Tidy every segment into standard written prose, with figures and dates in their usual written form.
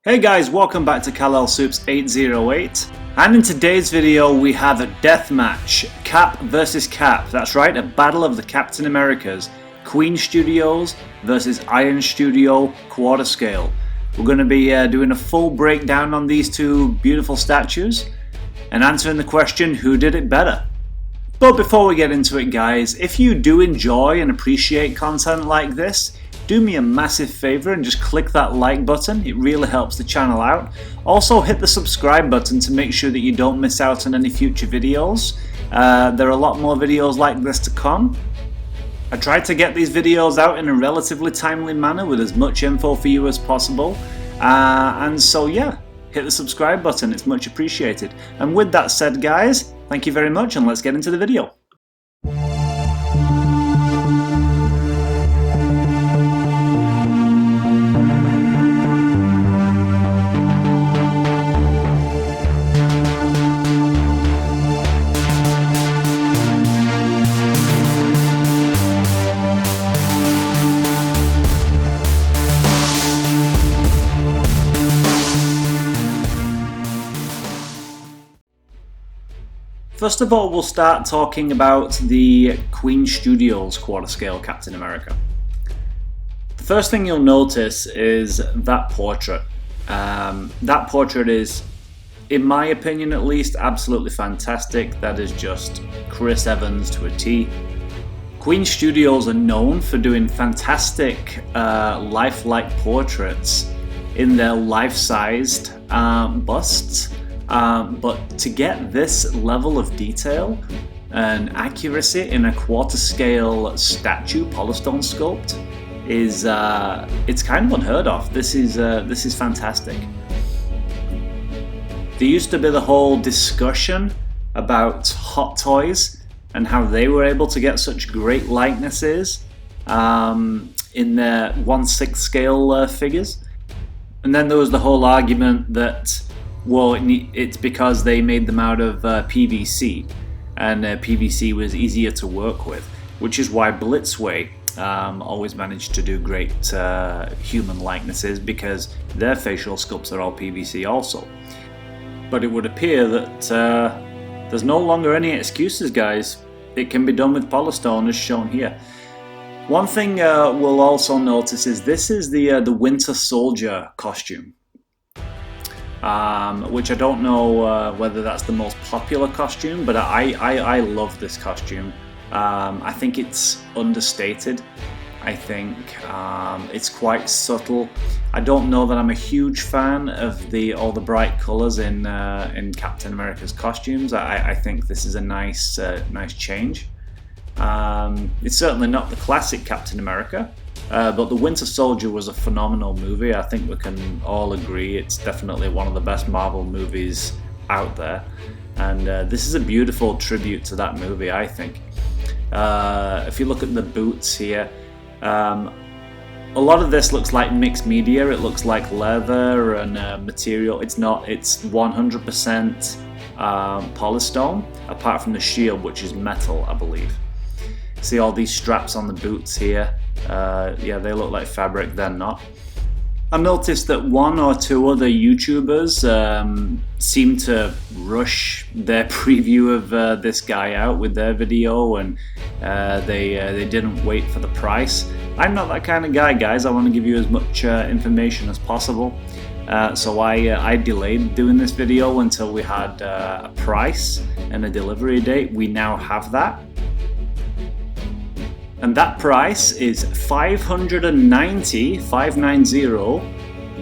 Hey guys, welcome back to Kal-El Soups 808, and in today's video we have a deathmatch, Cap versus Cap. That's right, a battle of the Captain Americas, Queen Studios versus Iron Studio quarter scale. We're going to be doing a full breakdown on these two beautiful statues and answering the question, who did it better? But before we get into it guys, if you do enjoy and appreciate content like this, do me a massive favor and just click that like button. It really helps the channel out. Also hit the subscribe button to make sure that you don't miss out on any future videos. There are a lot more videos like this to come. I try to get these videos out in a relatively timely manner with as much info for you as possible. And so yeah, hit the subscribe button, it's much appreciated. And with that said guys, thank you very much and let's get into the video. First of all, we'll start talking about the Queen Studios quarter scale Captain America. The first thing you'll notice is that portrait. That portrait is, in my opinion at least, absolutely fantastic. That is just Chris Evans to a T. Queen Studios are known for doing fantastic lifelike portraits in their life-sized busts. But to get this level of detail and accuracy in a quarter scale statue polystone sculpt is it's kind of unheard of. This is fantastic. There used to be the whole discussion about Hot Toys and how they were able to get such great likenesses in their 1/6 scale figures, and then there was the whole argument that, well, it's because they made them out of PVC, and PVC was easier to work with, which is why Blitzway always managed to do great human likenesses, because their facial sculpts are all PVC also. But it would appear that there's no longer any excuses, guys. It can be done with polystone as shown here. One thing we'll also notice is this is the Winter Soldier costume. Which I don't know whether that's the most popular costume, but I love this costume. I think it's understated. I think it's quite subtle. I don't know that I'm a huge fan of all the bright colours in Captain America's costumes. I think this is a nice change. It's certainly not the classic Captain America. But The Winter Soldier was a phenomenal movie. I think we can all agree it's definitely one of the best Marvel movies out there. And this is a beautiful tribute to that movie, I think. If you look at the boots here, a lot of this looks like mixed media. It looks like leather and material. It's not, it's 100% polystone, apart from the shield, which is metal, I believe. See all these straps on the boots here? Yeah, they look like fabric, they're not. I noticed that one or two other YouTubers seem to rush their preview of this guy out with their video, and they didn't wait for the price. I'm not that kind of guy, guys. I want to give you as much information as possible. So I delayed doing this video until we had a price and a delivery date. We now have that. And that price is $590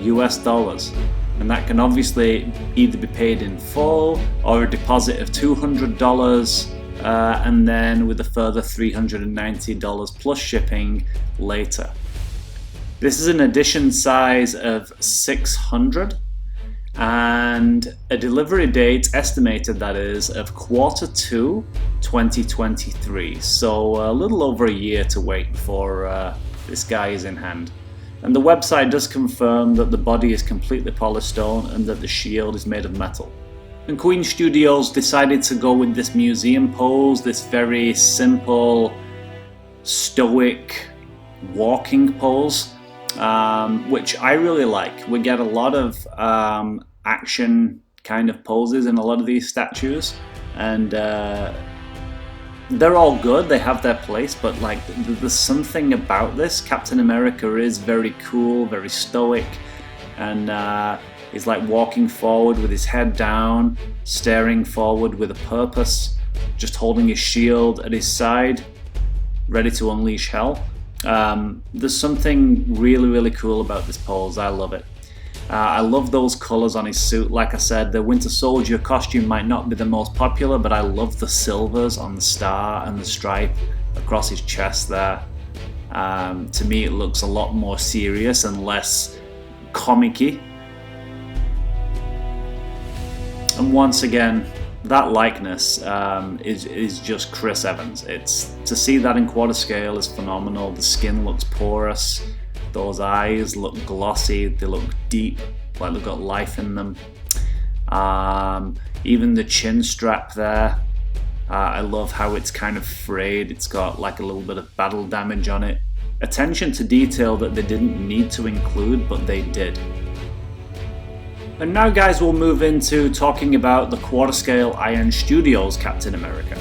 US dollars. And that can obviously either be paid in full or a deposit of $200 and then with a further $390 plus shipping later. This is an edition size of 600 and a delivery date estimated, that is, of Q2 2023. So a little over a year to wait before this guy is in hand. And the website does confirm that the body is completely polystone and that the shield is made of metal. And Queen Studios decided to go with this museum pose, this very simple, stoic walking pose. which I really like. We get a lot of action kind of poses in a lot of these statues, and they're all good, they have their place, but like there's something about this. Captain America is very cool, very stoic, and he's like walking forward with his head down, staring forward with a purpose, just holding his shield at his side, ready to unleash hell. There's something really, really cool about this pose. I love it. I love those colors on his suit. Like I said, the Winter Soldier costume might not be the most popular, but I love the silvers on the star and the stripe across his chest there. To me, it looks a lot more serious and less comic-y. And once again, that likeness is just Chris Evans. To see that in quarter scale is phenomenal. The skin looks porous. Those eyes look glossy, they look deep, like they've got life in them. Even the chin strap there, I love how it's kind of frayed. It's got like a little bit of battle damage on it. Attention to detail that they didn't need to include, but they did. And now guys, we'll move into talking about the quarter scale Iron Studios Captain America.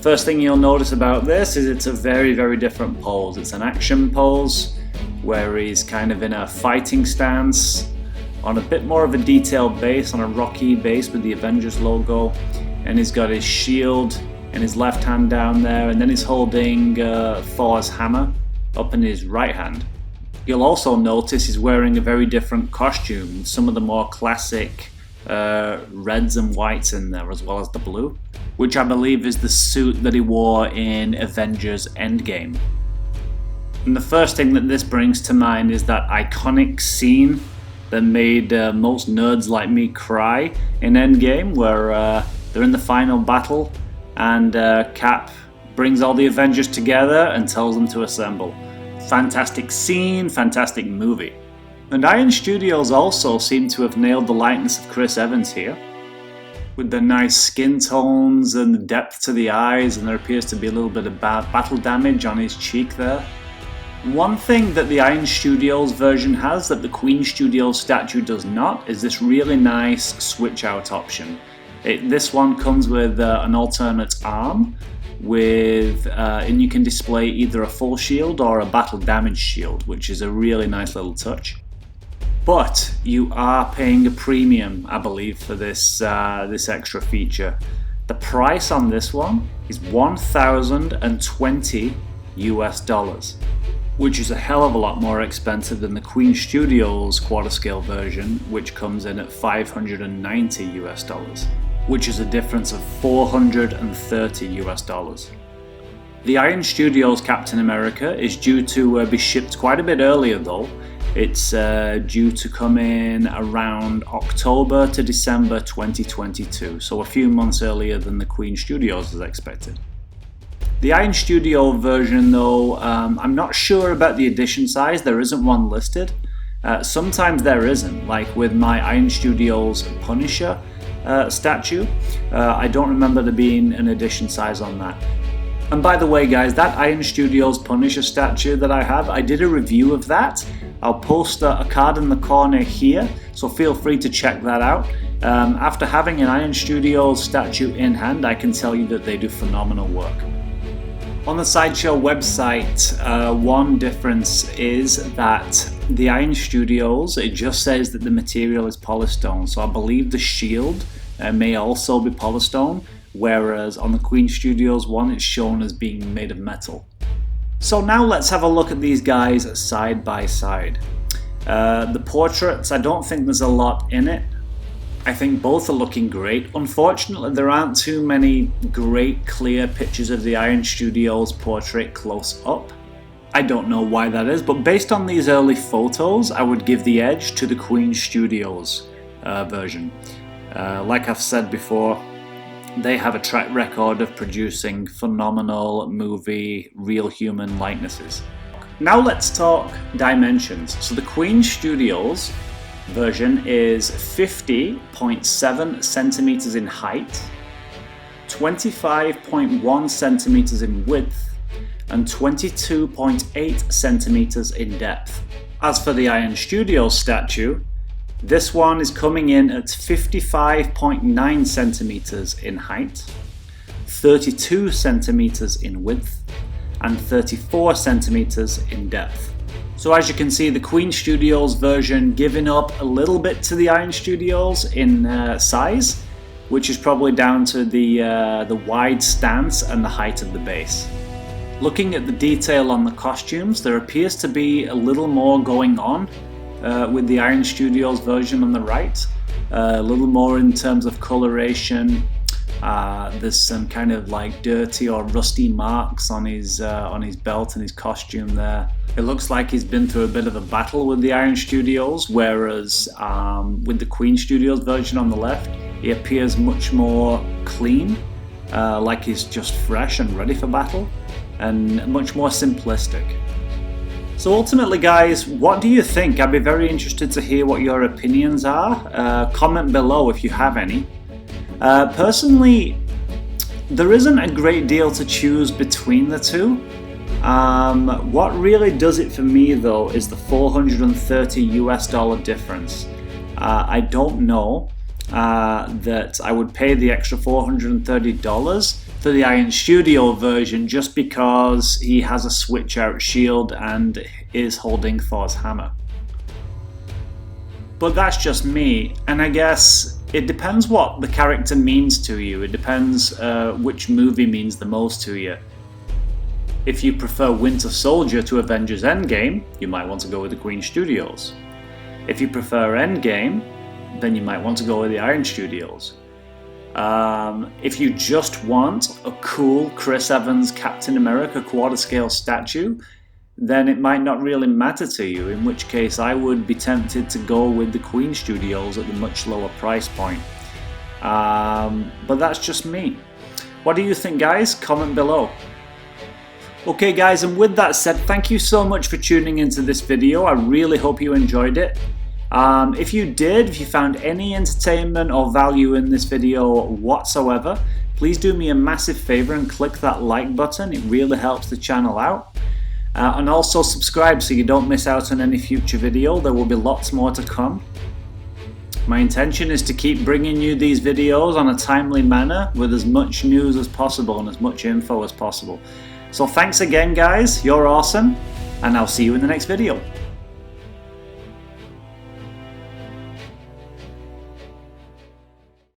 First thing you'll notice about this is it's a very, very different pose. It's an action pose, where he's kind of in a fighting stance on a bit more of a detailed base, on a rocky base with the Avengers logo, and he's got his shield in his left hand down there, and then he's holding Thor's hammer up in his right hand. You'll also notice he's wearing a very different costume, some of the more classic reds and whites in there, as well as the blue, which I believe is the suit that he wore in Avengers Endgame. And the first thing that this brings to mind is that iconic scene that made most nerds like me cry in Endgame, where they're in the final battle and Cap brings all the Avengers together and tells them to assemble. Fantastic scene, fantastic movie. And Iron Studios also seem to have nailed the likeness of Chris Evans here, with the nice skin tones and the depth to the eyes, and there appears to be a little bit of battle damage on his cheek there. One thing that the Iron Studios version has that the Queen Studios statue does not is this really nice switch out option. This one comes with an alternate arm and you can display either a full shield or a battle damage shield, which is a really nice little touch. But you are paying a premium, I believe, for this extra feature. The price on this one is $1,020 US, which is a hell of a lot more expensive than the Queen Studios quarter scale version, which comes in at $590 US, which is a difference of $430 US. The Iron Studios Captain America is due to be shipped quite a bit earlier though. It's due to come in around October to December 2022, so a few months earlier than the Queen Studios is expected. The Iron Studio version though, I'm not sure about the edition size, there isn't one listed. Sometimes there isn't, like with my Iron Studios Punisher statue, I don't remember there being an edition size on that. And by the way guys, that Iron Studios Punisher statue that I have, I did a review of that. I'll post a card in the corner here, so feel free to check that out. After having an Iron Studios statue in hand, I can tell you that they do phenomenal work. On the Sideshow website, one difference is that the Iron Studios, it just says that the material is polystone, so I believe the shield may also be polystone, whereas on the Queen Studios one it's shown as being made of metal. So now let's have a look at these guys side by side. The portraits, I don't think there's a lot in it. I think both are looking great. Unfortunately, there aren't too many great clear pictures of the Iron Studios portrait close up. I don't know why that is, but based on these early photos, I would give the edge to the Queen Studios version. Like I've said before, they have a track record of producing phenomenal movie, real human likenesses. Now let's talk dimensions. So the Queen Studios version is 50.7 centimeters in height, 25.1 centimeters in width, and 22.8 centimeters in depth. As for the Iron Studios statue, this one is coming in at 55.9 centimeters in height, 32 centimeters in width, and 34 centimeters in depth. So as you can see, the Queen Studios version giving up a little bit to the Iron Studios in size, which is probably down to the wide stance and the height of the base. Looking at the detail on the costumes, there appears to be a little more going on with the Iron Studios version on the right. A little more in terms of coloration. There's some kind of like dirty or rusty marks on his belt and his costume there. It looks like he's been through a bit of a battle with the Iron Studios, whereas with the Queen Studios version on the left, he appears much more clean, like he's just fresh and ready for battle, and much more simplistic. So ultimately guys, what do you think? I'd be very interested to hear what your opinions are. Comment below if you have any. Personally, there isn't a great deal to choose between the two. What really does it for me though is the $430 US difference. I don't know that I would pay the extra $430 for the Iron Studio version just because he has a switch out shield and is holding Thor's hammer. But that's just me, and I guess it depends what the character means to you. It depends which movie means the most to you. If you prefer Winter Soldier to Avengers Endgame, you might want to go with the Queen Studios. If you prefer Endgame, then you might want to go with the Iron Studios. If you just want a cool Chris Evans Captain America quarter scale statue, then it might not really matter to you, in which case I would be tempted to go with the Queen Studios at the much lower price point. But that's just me. What do you think guys? Comment below. Okay guys, and with that said, thank you so much for tuning into this video. I really hope you enjoyed it. If you did, if you found any entertainment or value in this video whatsoever, please do me a massive favor and click that like button. It really helps the channel out. And also subscribe so you don't miss out on any future video. There will be lots more to come. My intention is to keep bringing you these videos on a timely manner with as much news as possible and as much info as possible. So thanks again guys, you're awesome, and I'll see you in the next video.